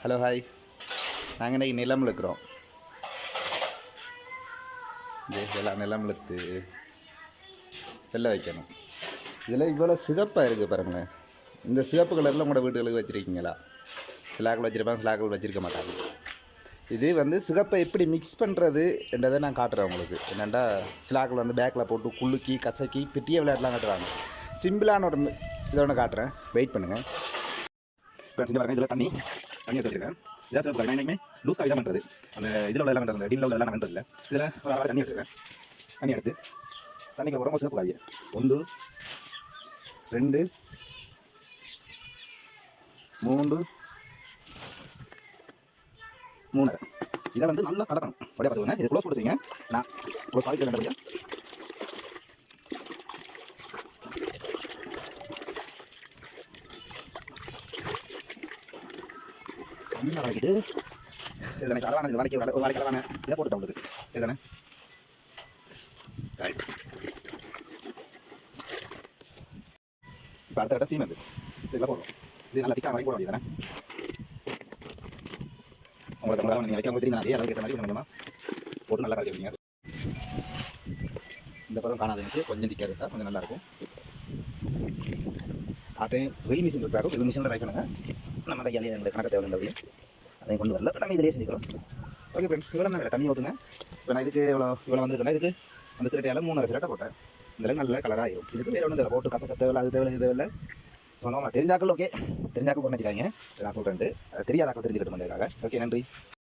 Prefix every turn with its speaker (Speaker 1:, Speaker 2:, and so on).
Speaker 1: Hello hi. நாங்கள் இன்றைக்கி நிலம் இழுக்கிறோம். எல்லாம் நிலம் இழுத்து வெள்ளை வைக்கணும். இதில் இவ்வளோ சிகப்பாக இருக்குது பாருங்களேன். இந்த சிகப்பு கலரில் உங்களோட வீடுகளுக்கு வச்சுருக்கீங்களா? சிலாக்கள் வச்சுருப்பாங்க, சிலாக்கள் வச்சுருக்க மாட்டாங்க. இது வந்து சிகப்பை எப்படி மிக்ஸ் பண்ணுறது என்றதை நான் காட்டுறேன் உங்களுக்கு. என்னென்னா சிலாக்கள் வந்து பேக்கில் போட்டு குலுக்கி கசக்கி பெட்டிய விளையாட்டுலாம் காட்டுறாங்க. சிம்பிளான ஒரு இதை ஒன்று காட்டுறேன், வெயிட் பண்ணுங்கள். இப்போ செஞ்சு பாருங்கள். இதில் தண்ணி எடுத்து வச்சுருக்கேன். இதான் சிவப்பு கலர். நான் என்றைக்குமே லூஸ் காய் தான் பண்ணுறது. அந்த இதில் உள்ள எல்லாம் பண்ணுறது, டீனில் உள்ள எல்லாம் பண்ணுறது இல்லை. இதில் ஒரு அரை தண்ணி எடுத்துக்கிறேன். தண்ணி எடுத்து தண்ணிக்கு அப்புறம் சிவப்பு காய் 1 2 3 3 இதை வந்து நல்லா கலக்கணும். அப்படியே பார்த்துக்கோங்க. இது க்ளோஸ் போட்டு செய்யுங்க. நான் க்ளோஸ் ஆகிட்டு வேண்டிய நல்லா வளர்க்கிட்டு இதுதானே அளவான இது வளைக்க ஒரு வளைக்க அளவான இதை போட்டுட்டேன் உங்களுக்கு. இதுதானே இப்போ அடுத்த கட்ட சீமெந்து இதெல்லாம் போடுறோம். இது நல்லா திக்காக வரைக்கும் போட வேண்டியதானே. உங்களுக்கு நீங்கள் வைக்க தெரியும். அதே அளவுக்கு ஏற்ற மாதிரி கொஞ்சமாக போட்டு நல்லா கலக்கி வைங்க. இந்த பதம் காணாது எனக்கு கொஞ்சம் திக்காக இருந்தால் கொஞ்சம் நல்லாயிருக்கும். ஆட்டையும் வெயில் மிஷின் இருக்காரு. இது மிஷினில் வைக்கணுங்க. நம்ம அந்த இலையை எங்களுக்கு கணக்கு தேவையில்லை. அதை கொண்டு வரல. நாங்கள் இதிலே செஞ்சுக்கிறோம். ஓகே ஃப்ரெண்ட்ஸ், இவ்வளோ தான் தண்ணி ஊற்றுங்க. இப்போ நான் இதுக்கு இவ்வளோ வந்துருக்கேன்னா இதுக்கு அந்த சிரட்டையால் 3 சிரட்டை போட்டேன். இந்த நல்ல கலராக ஆகிடும். இதுக்கு வேறு ஒன்றும் போட்டு கசக்க தேவையில்லை, அது தேவையில்லை, இது தேவையில்லை. சொன்னோம் தெரிஞ்சாக்கள். ஓகே, தெரிஞ்சாக்கள் கொண்டு வச்சுக்காங்க. நான் சொல்கிறேன். தெரியாதாக்கள் தெரிஞ்சுக்கிட்டு வந்ததுக்காக. ஓகே, நன்றி.